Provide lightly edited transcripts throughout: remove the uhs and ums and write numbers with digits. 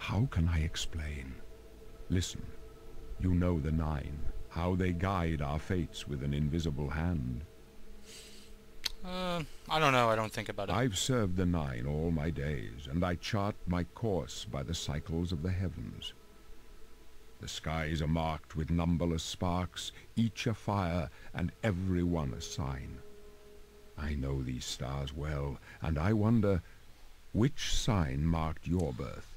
How can I explain? Listen, you know the Nine, how they guide our fates with an invisible hand. I don't know, I don't think about it. I've served the Nine all my days, and I chart my course by the cycles of the heavens. The skies are marked with numberless sparks, each a fire, and every one a sign. I know these stars well, and I wonder, which sign marked your birth?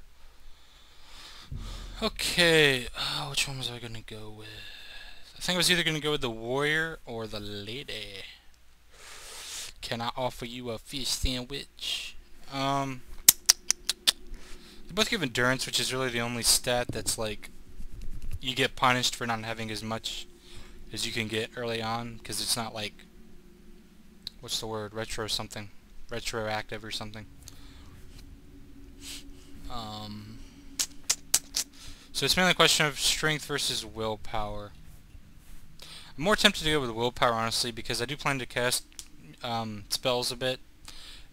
Okay, which one was I gonna go with? I think I was either gonna go with the warrior or the lady. Can I offer you a fish sandwich? They both give endurance, which is really the only stat that's like you get punished for not having as much as you can get early on, because it's not like, what's the word, retroactive or something. So it's mainly a question of strength versus willpower. I'm more tempted to go with willpower, honestly, because I do plan to cast spells a bit,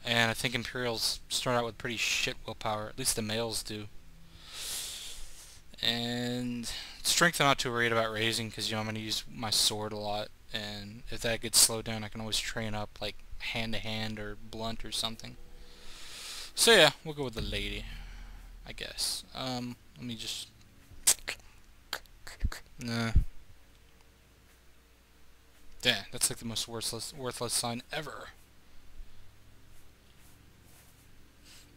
and I think Imperials start out with pretty shit willpower, at least the males do. And strength I'm not too worried about raising, because, you know, I'm going to use my sword a lot, and if that gets slowed down I can always train up like hand to hand or blunt or something. So yeah, we'll go with the lady, I guess. Let me just... Nah. Yeah, that's like the most worthless sign ever.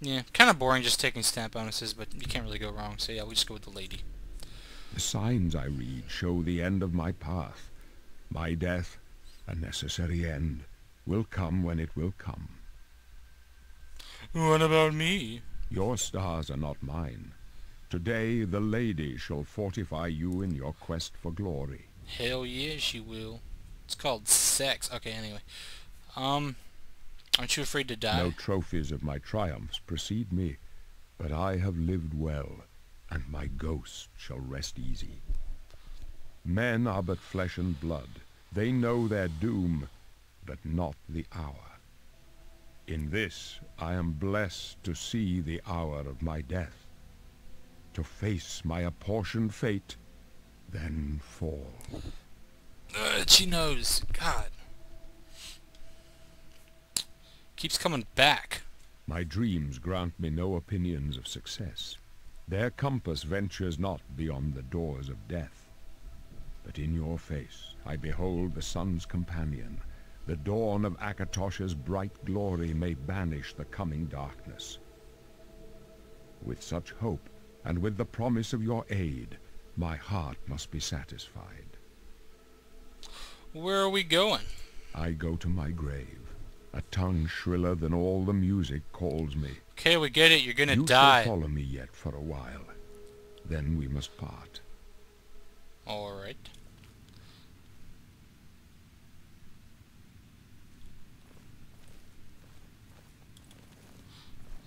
Yeah, kind of boring just taking stamp bonuses, but you can't really go wrong, so yeah, we'll just go with the lady. The signs I read show the end of my path. My death, a necessary end, will come when it will come. What about me? Your stars are not mine. Today the lady shall fortify you in your quest for glory. Hell yeah, she will. It's called sex. Okay, anyway. Aren't you afraid to die? No trophies of my triumphs precede me, but I have lived well, and my ghost shall rest easy. Men are but flesh and blood. They know their doom, but not the hour. In this I am blessed to see the hour of my death, to face my apportioned fate, then fall. She knows. God. Keeps coming back. My dreams grant me no opinions of success. Their compass ventures not beyond the doors of death. But in your face I behold the sun's companion. The dawn of Akatosh's bright glory may banish the coming darkness. With such hope, and with the promise of your aid, my heart must be satisfied. Where are we going? I go to my grave. A tongue shriller than all the music calls me. Okay, we get it. You're gonna You die. shall follow me yet for a while. Then we must part. Alright.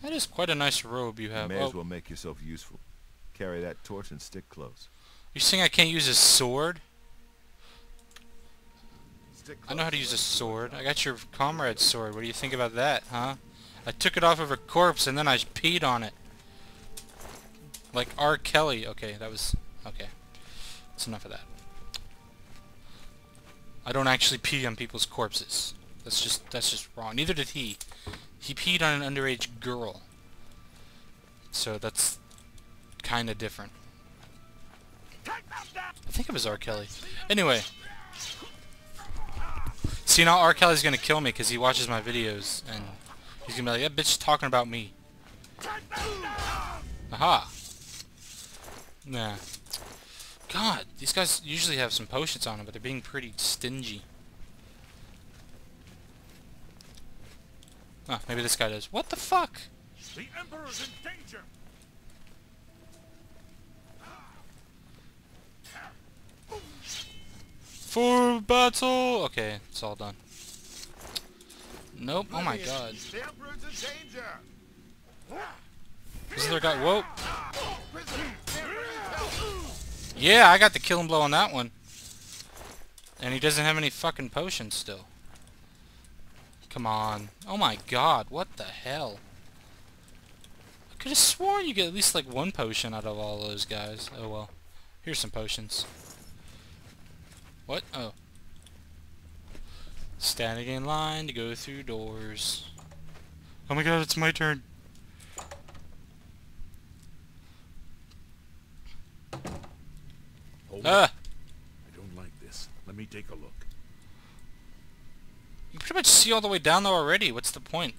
That is quite a nice robe you have. You may as well make yourself useful. Carry that torch and stick close. You're saying I can't use a sword? Stick close. I know how to use a sword. I got your comrade's sword. What do you think about that, huh? I took it off of a corpse and then I peed on it. Like R. Kelly. Okay, that was... Okay. That's enough of that. I don't actually pee on people's corpses. That's just wrong. Neither did he. He peed on an underage girl. So that's kind of different. I think it was R. Kelly. Anyway. See, now R. Kelly's gonna kill me because he watches my videos and he's gonna be like, that bitch is talking about me. Aha. Nah. God, these guys usually have some potions on them, but they're being pretty stingy. Ah, maybe this guy does. What the fuck? The Emperor's in danger! For battle! Okay, it's all done. Nope. Oh my god. The Emperor's in danger! This other guy. Whoa. Yeah, I got the killing blow on that one. And he doesn't have any fucking potions still. Come on. Oh my god, what the hell? Could have sworn you get at least like one potion out of all those guys. Oh well. Here's some potions. What? Oh. Standing in line to go through doors. Oh my god, it's my turn. Hold Ah! up. I don't like this. Let me take a look. You pretty much see all the way down there already. What's the point?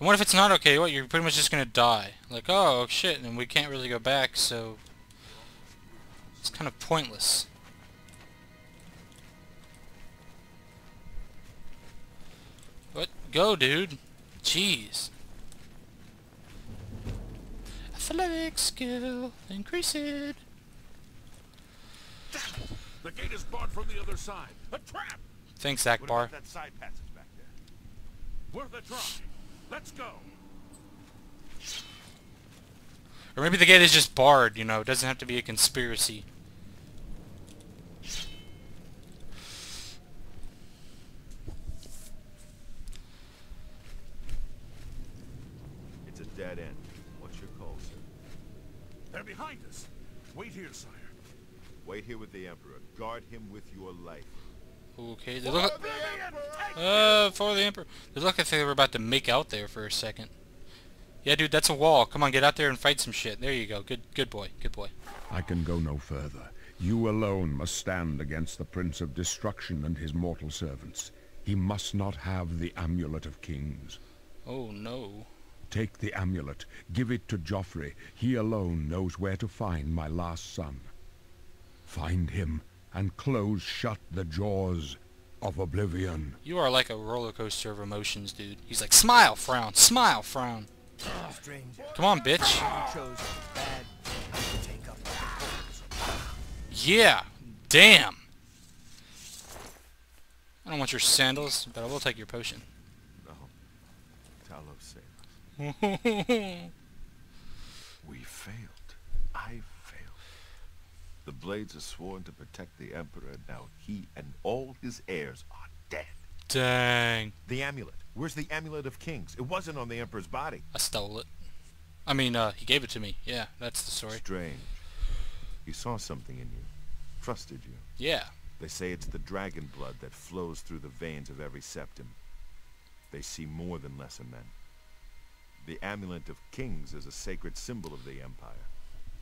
And what if it's not okay? What, you're pretty much just gonna die. Like, oh shit, and we can't really go back, so it's kind of pointless. What? Go, dude. Jeez. Athletic skill. Increase it. The gate is barred from the other side. A trap! Thanks, What Akbar. about that side passage back there? Worth a try. Let's go. Or maybe the gate is just barred, you know. It doesn't have to be a conspiracy. It's a dead end. What's your call, sir? They're behind us. Wait here, sire. Wait here with the Emperor. Guard him with your life. Okay, they look Oblivion, take for the Emperor. They look like they were about to make out there for a second. Yeah, dude, that's a wall. Come on, get out there and fight some shit. There you go. Good boy. Good boy. I can go no further. You alone must stand against the Prince of Destruction and his mortal servants. He must not have the Amulet of Kings. Oh, no. Take the amulet. Give it to Jauffre. He alone knows where to find my last son. Find him and close shut the jaws of Oblivion. You are like a roller coaster of emotions, dude. He's like, smile, frown, smile, frown. Stranger, Come on, bitch. you chose a bad time to take up the cause. Yeah, damn. I don't want your sandals, but I will take your potion. No. Talos saved us. We failed. I failed. The Blades are sworn to protect the Emperor. Now he and all his heirs are dead. Dang. The amulet. Where's the Amulet of Kings? It wasn't on the Emperor's body. I stole it. I mean, he gave it to me. Yeah, that's the story. Strange. He saw something in you. Trusted you. Yeah. They say it's the dragon blood that flows through the veins of every septum. They see more than lesser men. The Amulet of Kings is a sacred symbol of the Empire.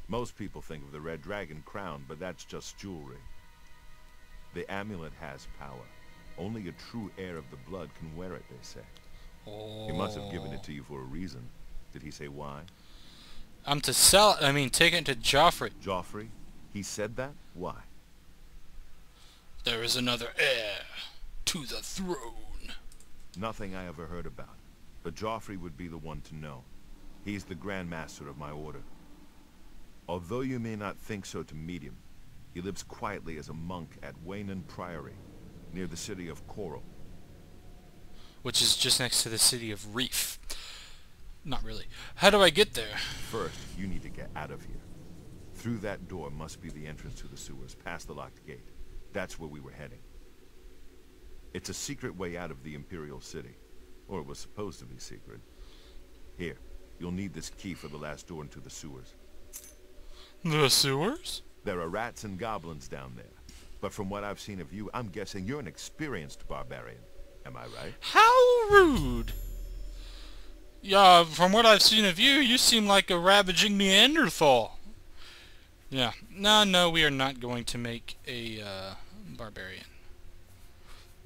Most people think of the red dragon crown, but that's just jewelry. The amulet has power. Only a true heir of the blood can wear it, they say. Oh. He must have given it to you for a reason. Did he say why? I'm to sell it. I mean, take it to Jauffre. Jauffre? He said that? Why? There is another heir to the throne. Nothing I ever heard about. But Jauffre would be the one to know. He's the Grand Master of my order. Although you may not think so to meet him, he lives quietly as a monk at Waynon Priory, near the city of Coral. Which is just next to the city of Reef. Not really. How do I get there? First, you need to get out of here. Through that door must be the entrance to the sewers, past the locked gate. That's where we were heading. It's a secret way out of the Imperial City. Or it was supposed to be secret. Here, you'll need this key for the last door into the sewers. The sewers? There are rats and goblins down there. But from what I've seen of you, I'm guessing you're an experienced barbarian. Am I right? How rude! Yeah, from what I've seen of you, you seem like a ravaging Neanderthal. Yeah. No, we are not going to make a barbarian.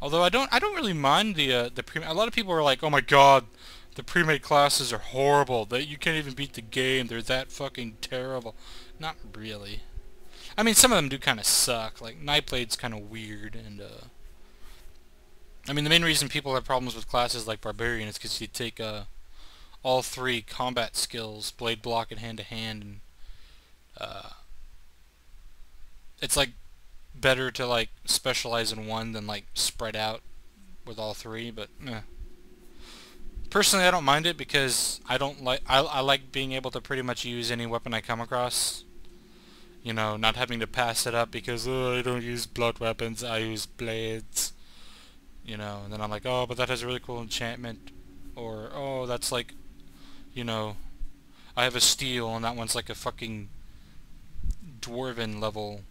Although I don't really mind the pre. A lot of people are like, oh my god, the pre-made classes are horrible. That you can't even beat the game. They're that fucking terrible. Not really. I mean, some of them do kind of suck. Like Nightblade's kind of weird, and I mean, the main reason people have problems with classes like Barbarian is because you take all three combat skills, blade block and hand to hand, and it's like better to like specialize in one than like spread out with all three. But personally, I don't mind it because I don't like I like being able to pretty much use any weapon I come across. You know, not having to pass it up because I don't use blood weapons, I use blades. You know, and then I'm like, oh, but that has a really cool enchantment, or oh, that's like you know, I have a steel and that one's like a fucking dwarven level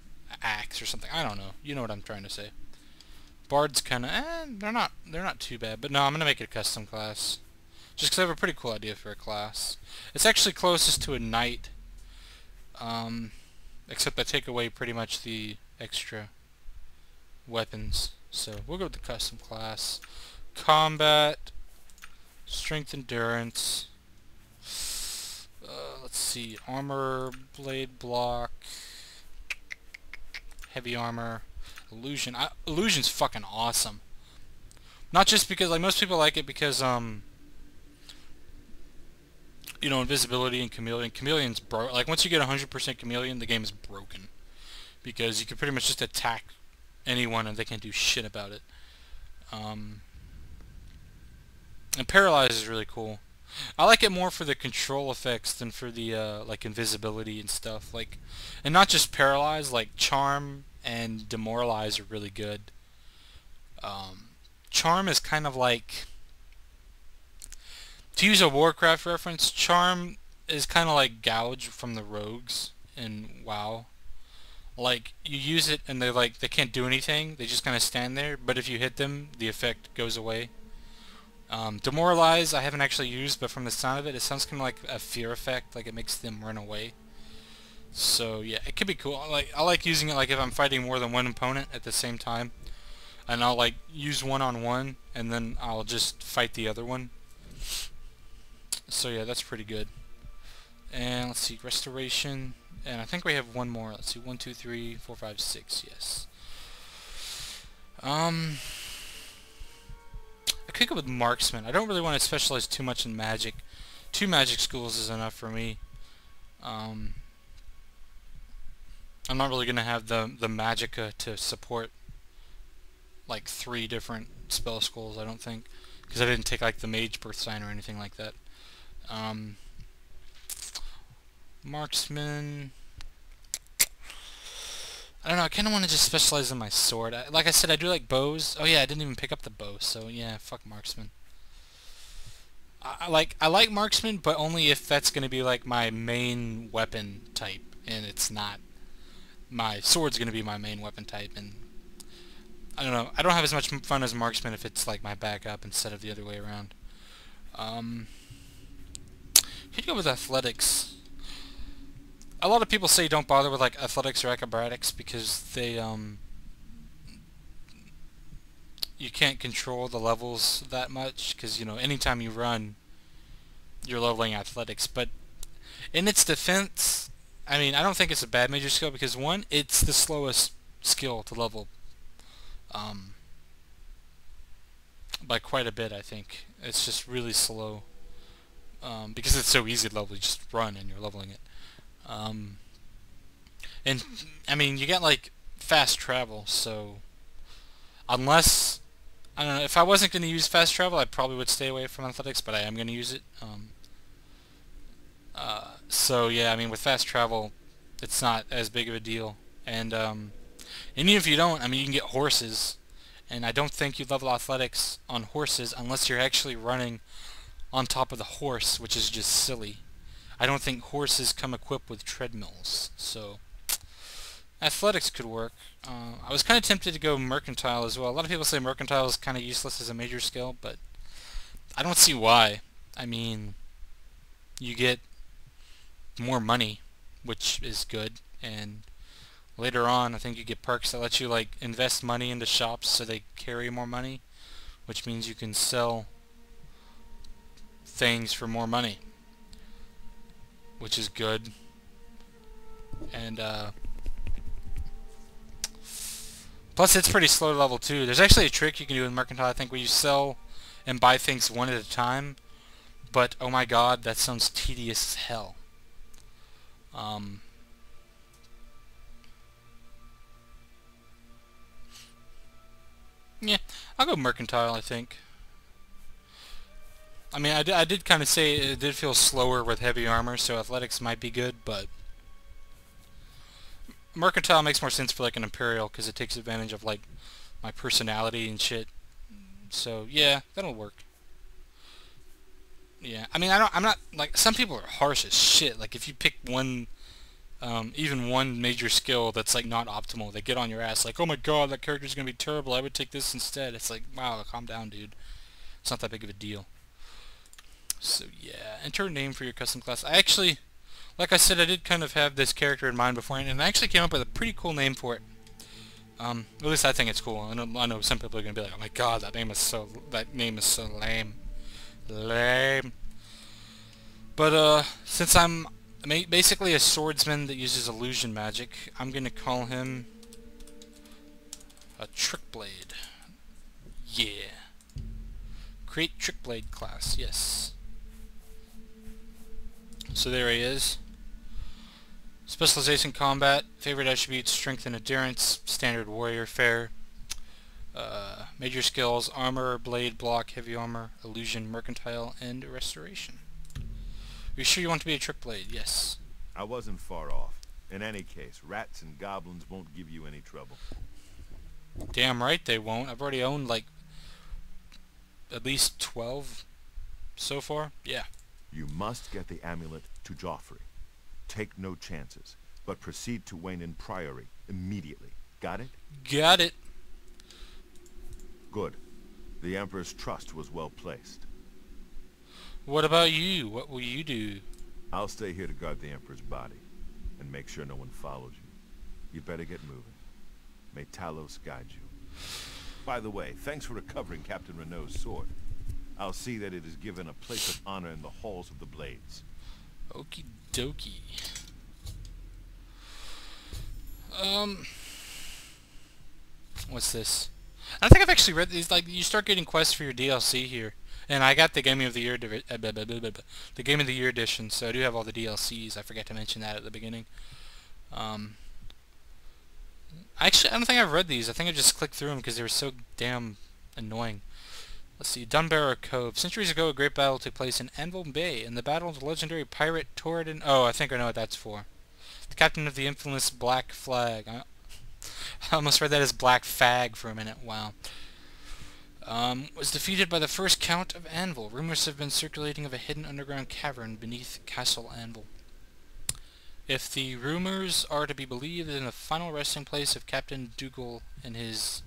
axe or something. I don't know. You know what I'm trying to say. Bards kind of, they're not too bad. But no, I'm gonna make it a custom class, just because I have a pretty cool idea for a class. It's actually closest to a knight, except I take away pretty much the extra weapons. So we'll go with the custom class. Combat, strength, endurance. Let's see, armor, blade block, heavy armor, illusion. Illusion's fucking awesome. Not just because, like, most people like it because, you know, invisibility and chameleon. Chameleon's like, once you get 100% chameleon, the game is broken. Because you can pretty much just attack anyone and they can't do shit about it. And paralyze is really cool. I like it more for the control effects than for the like invisibility and stuff. Like, and not just paralyze, like charm and demoralize are really good. Charm is kind of like, to use a Warcraft reference, charm is kind of like gouge from the rogues in WoW. Like, you use it and they can't do anything, they just kind of stand there, but if you hit them, the effect goes away. Demoralize I haven't actually used, but from the sound of it, it sounds kind of like a fear effect, like it makes them run away. So yeah, it could be cool. I like using it like if I'm fighting more than one opponent at the same time, and I'll like use one-on-one, and then I'll just fight the other one. So yeah, that's pretty good. And let's see, restoration, and I think we have one more. Let's see, 1, 2, 3, 4, 5, 6. Yes. I could go with marksman. I don't really want to specialize too much in magic. 2 magic schools is enough for me. I'm not really gonna have the magicka to support like 3 different spell schools, I don't think, because I didn't take like the mage birth sign or anything like that. Marksman, I don't know, I kind of want to just specialize in my sword. Like I said, I do like bows. Oh yeah, I didn't even pick up the bow, so yeah, fuck marksman. I like marksman, but only if that's going to be like my main weapon type, and it's not. My sword's going to be my main weapon type, and I don't know, I don't have as much fun as marksman if it's like my backup instead of the other way around. Could go with athletics. A lot of people say don't bother with like athletics or acrobatics because they you can't control the levels that much, because you know, anytime you run you're leveling athletics. But in its defense, I mean, I don't think it's a bad major skill, because one, it's the slowest skill to level by quite a bit. I think it's just really slow, because it's so easy to level. You just run and you're leveling it. And I mean, you get like fast travel, so unless, I don't know, if I wasn't going to use fast travel, I probably would stay away from athletics, but I am going to use it. So yeah, I mean, with fast travel, it's not as big of a deal. And even if you don't, I mean, you can get horses, and I don't think you level athletics on horses unless you're actually running on top of the horse, which is just silly. I don't think horses come equipped with treadmills, so athletics could work. I was kind of tempted to go mercantile as well. A lot of people say mercantile is kind of useless as a major skill, but I don't see why. I mean, you get more money, which is good, and later on I think you get perks that let you like invest money into shops so they carry more money, which means you can sell things for more money, which is good. And plus it's pretty slow to level too. There's actually a trick you can do in mercantile, I think, where you sell and buy things one at a time, but oh my god, that sounds tedious as hell. Yeah, I'll go mercantile, I think. I mean, I did kind of say it did feel slower with heavy armor, so athletics might be good, but mercantile makes more sense for like an imperial, because it takes advantage of like my personality and shit. So yeah, that'll work. Yeah, I mean, I'm not, like, some people are harsh as shit. Like, if you pick one, even one major skill that's, like, not optimal, they get on your ass, like, oh my god, that character's gonna be terrible, I would take this instead. It's like, wow, calm down, dude. It's not that big of a deal. So, yeah, enter a name for your custom class. I actually, like I said, I did kind of have this character in mind beforehand, and I actually came up with a pretty cool name for it. At least I think it's cool. I know some people are gonna be like, oh my god, that name is so lame. Lame. But, since I'm basically a swordsman that uses illusion magic, I'm gonna call him a trick blade. Yeah. Create trick blade class, yes. So there he is. Specialization combat, favorite attributes, strength and endurance, standard warrior fare. Major skills, armor, blade, block, heavy armor, illusion, mercantile, and restoration. Are you sure you want to be a trick blade? Yes. I wasn't far off. In any case, rats and goblins won't give you any trouble. Damn right they won't. I've already owned like at least 12 so far. Yeah. You must get the amulet to Jauffre. Take no chances, but proceed to Wayne Priory immediately. Got it? Got it. Good. The Emperor's trust was well placed. What about you? What will you do? I'll stay here to guard the Emperor's body, and make sure no one follows you. You better get moving. May Talos guide you. By the way, thanks for recovering Captain Renault's sword. I'll see that it is given a place of honor in the halls of the Blades. Okie dokie. What's this? I think I've actually read these. Like, you start getting quests for your DLC here, and I got the Game of the Year the Game of the Year edition, so I do have all the DLCs. I forgot to mention that at the beginning. Actually, I don't think I've read these. I think I just clicked through them because they were so damn annoying. Let's see, Dunbarrow Cove. Centuries ago, a great battle took place in Anvil Bay. In the battle, the legendary pirate Torridon... Oh, I think I know what that's for. The captain of the infamous Black Flag. I almost read that as Black Fag for a minute. Wow. Was defeated by the first Count of Anvil. Rumors have been circulating of a hidden underground cavern beneath Castle Anvil. If the rumors are to be believed, in the final resting place of Captain Dougal and his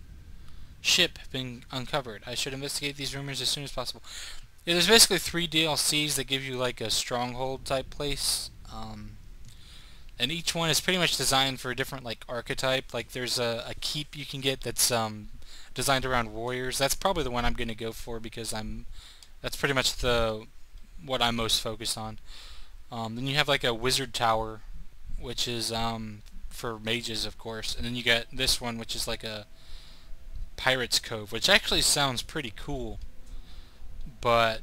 ship being uncovered. I should investigate these rumors as soon as possible. Yeah, there's basically 3 DLCs that give you like a stronghold type place, and each one is pretty much designed for a different like archetype. Like there's a keep you can get that's designed around warriors. That's probably the one I'm going to go for because that's pretty much what I'm most focused on. Then you have like a wizard tower, which is for mages, of course, and then you get this one, which is like a Pirate's Cove, which actually sounds pretty cool, but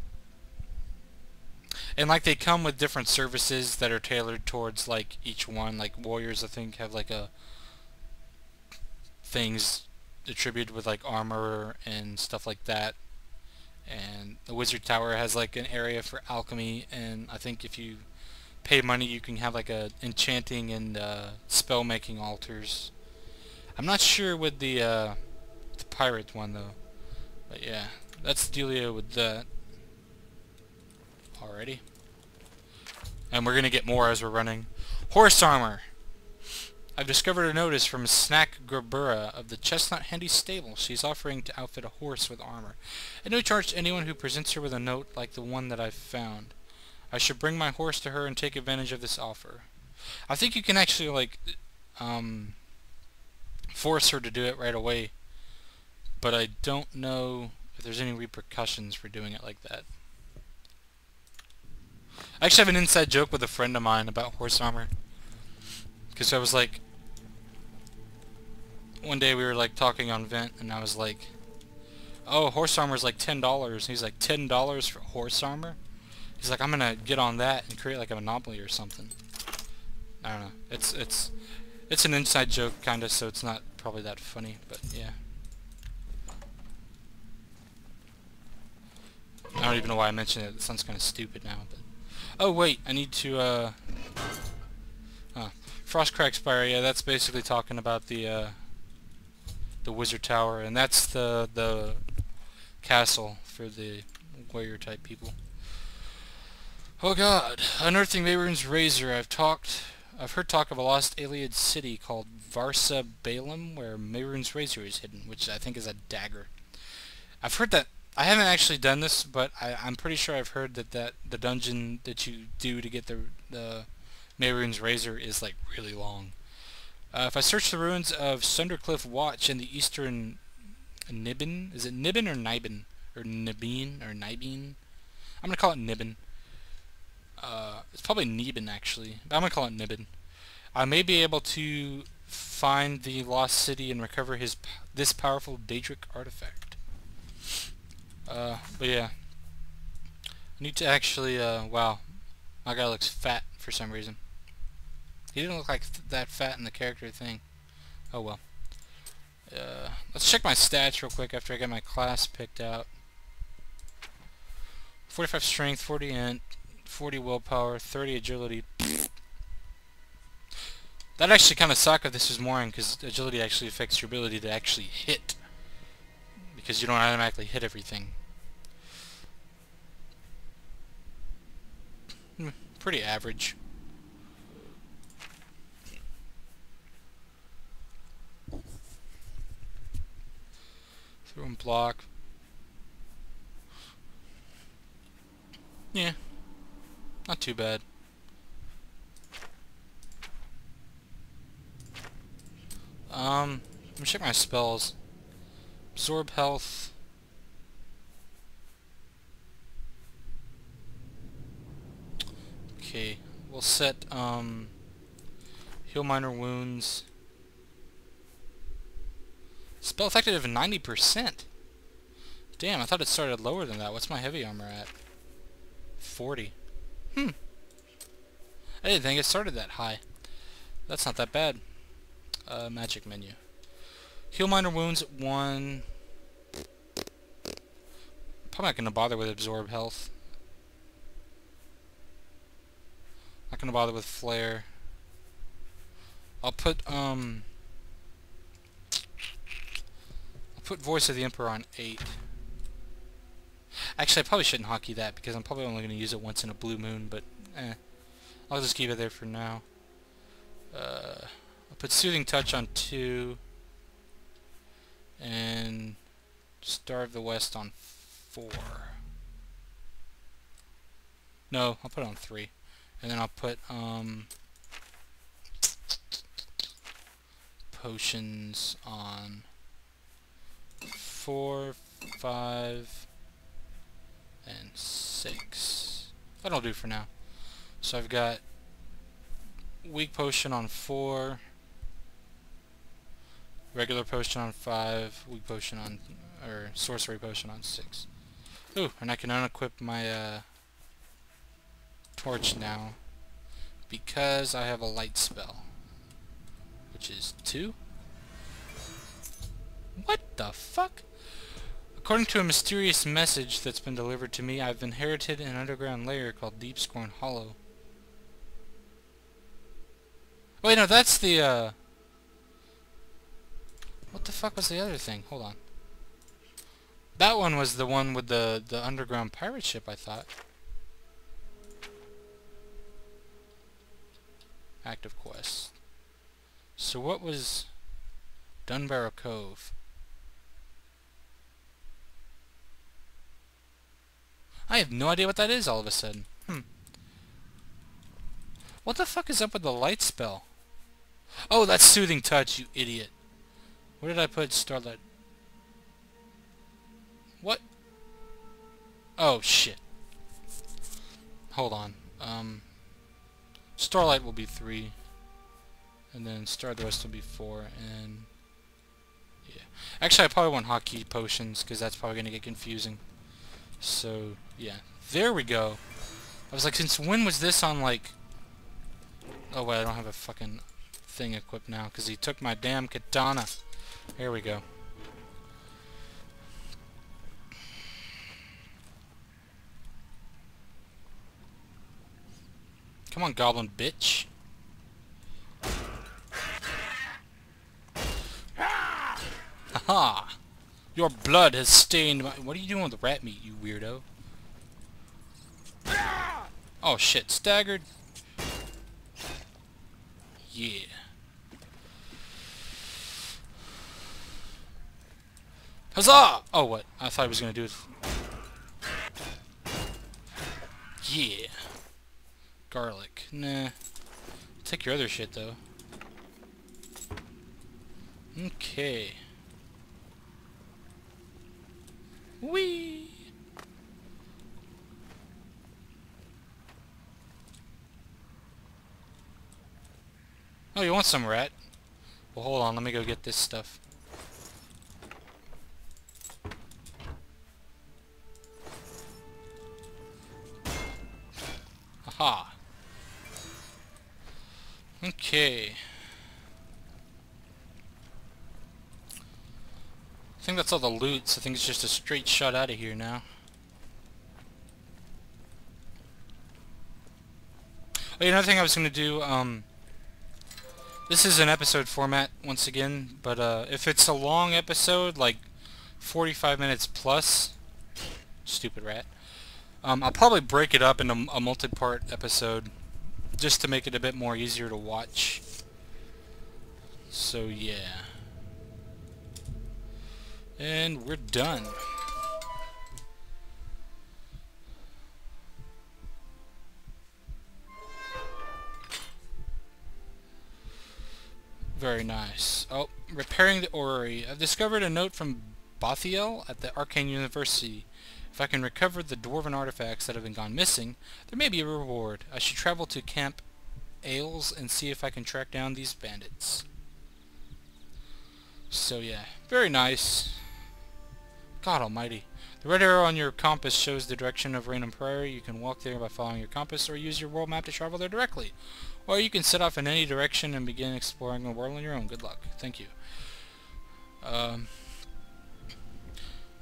and like they come with different services that are tailored towards like each one. Like warriors, I think, have like a things attributed with like armor and stuff like that, and the wizard tower has like an area for alchemy, and I think if you pay money you can have like a enchanting and spell making altars. I'm not sure with the pirate one though, but yeah, that's the dealio with that. Alrighty, and we're gonna get more as we're running. Horse armor. I've discovered a notice from Snack Gerbera of the Chestnut Handy Stable. She's offering to outfit a horse with armor at no charge to anyone who presents her with a note like the one that I've found. I should bring my horse to her and take advantage of this offer. I think you can actually like force her to do it right away, but I don't know if there's any repercussions for doing it like that. I actually have an inside joke with a friend of mine about horse armor, because I was like, one day we were like talking on Vent, and I was like, oh, horse armor is like $10. And he's like, $10 for horse armor? He's like, I'm gonna get on that and create like a monopoly or something. I don't know. It's an inside joke kinda, so it's not probably that funny, but yeah. I don't even know why I mentioned it. It sounds kinda stupid now, but oh wait, I need to Frostcrack Spire, yeah, that's basically talking about the wizard tower, and that's the castle for the warrior type people. Oh god. Unearthing Mehrunes Razor. I've heard talk of a lost alien city called Varsa Balaam where Mehrunes Razor is hidden, which I think is a dagger. I've heard that. I haven't actually done this, but I'm pretty sure I've heard that the dungeon that you do to get the Mehrunes Razor is like really long. If I search the ruins of Sundercliff Watch in the eastern Nibbin, is it Nibbin or Nibin? Or Nibin or Nibin? I'm gonna call it Nibbin. It's probably Nibin actually, but I'm gonna call it Nibbin. I may be able to find the lost city and recover this powerful Daedric artifact. But yeah, I need to actually. Wow, my guy looks fat for some reason. He didn't look like that fat in the character thing. Oh well. Let's check my stats real quick after I get my class picked out. 45 strength, 40 int, 40 willpower, 30 agility. That'd actually kind of suck if this was Morin, because agility actually affects your ability to actually hit. Because you don't automatically hit everything. Pretty average. Throw and block. Yeah. Not too bad. Let me check my spells. Absorb health. Okay. We'll set heal minor wounds. Spell effective 90%. Damn, I thought it started lower than that. What's my heavy armor at? 40. I didn't think it started that high. That's not that bad. Magic menu. Heal minor wounds at 1. Probably not going to bother with absorb health. Not going to bother with flare. I'll put Voice of the Emperor on 8. Actually, I probably shouldn't hotkey that because I'm probably only going to use it once in a blue moon, but I'll just keep it there for now. I'll put Soothing Touch on 2 and Star of the West on 4. No, I'll put it on 3. And then I'll put potions on 4, 5, and 6. That'll do for now. So I've got weak potion on 4, regular potion on 5, weak potion on, or sorcery potion on 6. Ooh, and I can unequip my torch now because I have a light spell, which is 2. What the fuck? According to a mysterious message that's been delivered to me, I've inherited an underground layer called Deep Scorn Hollow. Wait, no, that's the, what the fuck was the other thing? Hold on. That one was the one with the underground pirate ship, I thought. Active quest. So what was Dunbarrow Cove? I have no idea what that is all of a sudden. What the fuck is up with the light spell? Oh, that's Soothing Touch, you idiot. Where did I put Starlight? What? Oh, shit. Hold on. Starlight will be 3. And then Star of the West will be 4. And yeah. Actually, I probably want hotkey potions, because that's probably going to get confusing. So, yeah. There we go. I was like, since when was this on, like... Oh, wait, I don't have a fucking thing equipped now, because he took my damn katana. Here we go. Come on, goblin bitch. Haha! Your blood has stained my... What are you doing with the rat meat, you weirdo? Oh shit, staggered. Yeah. Huzzah! Oh, what? I thought he was gonna do it. Yeah. Garlic. Nah. Take your other shit, though. Okay. Whee! Oh, you want some rat? Well, hold on. Let me go get this stuff. Aha. Okay. I think that's all the loot, so I think it's just a straight shot out of here now. Oh, another thing I was going to do, this is an episode format, once again, but if it's a long episode, like 45 minutes plus, stupid rat, I'll probably break it up into a multi-part episode, just to make it a bit more easier to watch. So, yeah. And we're done. Very nice. Oh, repairing the orrery. I've discovered a note from Bothiel at the Arcane University. If I can recover the dwarven artifacts that have been gone missing, there may be a reward. I should travel to Camp Ailes and see if I can track down these bandits. So yeah, very nice. God almighty. The red arrow on your compass shows the direction of Raynham Prairie. You can walk there by following your compass or use your world map to travel there directly. Or you can set off in any direction and begin exploring the world on your own. Good luck. Thank you.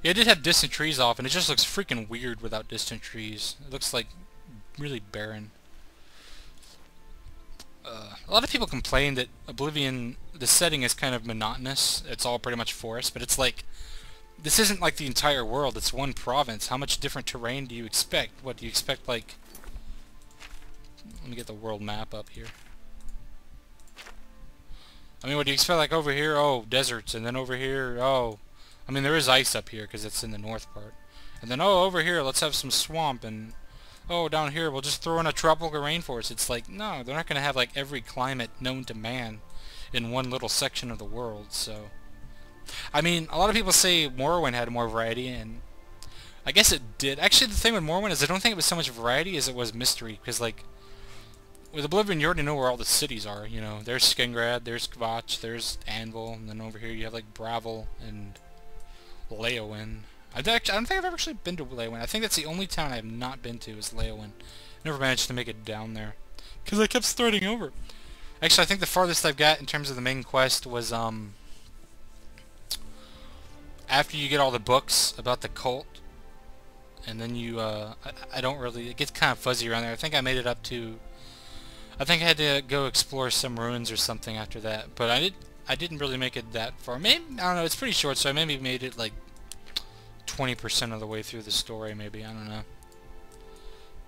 Yeah, it did have distant trees off, and it just looks freaking weird without distant trees. It looks like really barren. A lot of people complain that Oblivion, the setting is kind of monotonous. It's all pretty much forest, but it's like, this isn't like the entire world, it's one province. How much different terrain do you expect? What do you expect, like... Let me get the world map up here. I mean, what do you expect, like, over here? Oh, deserts, and then over here, oh... I mean, there is ice up here, because it's in the north part. And then, oh, over here, let's have some swamp, and... Oh, down here, we'll just throw in a tropical rainforest. It's like, no, they're not going to have, like, every climate known to man in one little section of the world, so... I mean, a lot of people say Morrowind had more variety, and I guess it did. Actually, the thing with Morrowind is I don't think it was so much variety as it was mystery, because, like, with Oblivion, you already know where all the cities are, you know. There's Skingrad, there's Kvatch, there's Anvil, and then over here you have, like, Bravel and Leyawiin. I don't think I've ever actually been to Leyawiin. I think that's the only town I have not been to is Leyawiin. Never managed to make it down there, because I kept starting over. Actually, I think the farthest I've got in terms of the main quest was, after you get all the books about the cult, and then you, I don't really, it gets kind of fuzzy around there. I think I made it up to, I think I had to go explore some ruins or something after that, but I didn't really make it that far. Maybe, I don't know, it's pretty short, so I maybe made it like 20% of the way through the story, maybe, I don't know.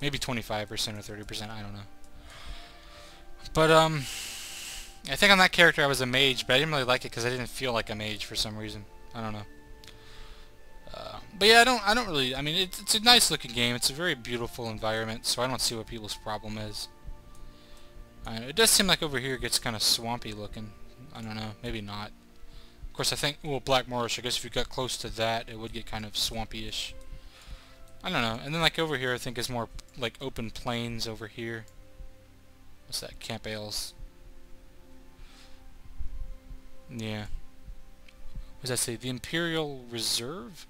Maybe 25% or 30%, I don't know. But, I think on that character I was a mage, but I didn't really like it because I didn't feel like a mage for some reason. I don't know. But yeah, I don't really, I mean, it's a nice looking game. It's a very beautiful environment, so I don't see what people's problem is. It does seem like over here it gets kind of swampy looking. I don't know, maybe not. Of course, I think, well, Black Marsh, I guess if you got close to that, it would get kind of swampy-ish. I don't know. And then, like, over here, I think is more, like, open plains over here. What's that? Camp Ailes. Yeah. What does that say? The Imperial Reserve?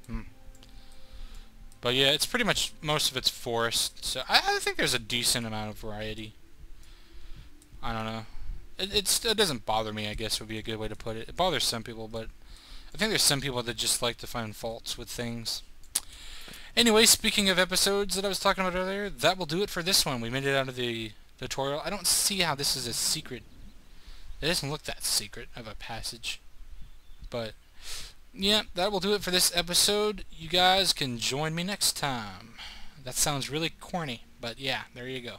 But yeah, it's pretty much, most of it's forest. So I think there's a decent amount of variety. I don't know. It doesn't bother me, I guess would be a good way to put it. It bothers some people, but I think there's some people that just like to find faults with things. Anyway, speaking of episodes that I was talking about earlier, that will do it for this one. We made it out of the tutorial. I don't see how this is a secret. It doesn't look that secret of a passage. But yeah, that will do it for this episode. You guys can join me next time. That sounds really corny, but yeah, there you go.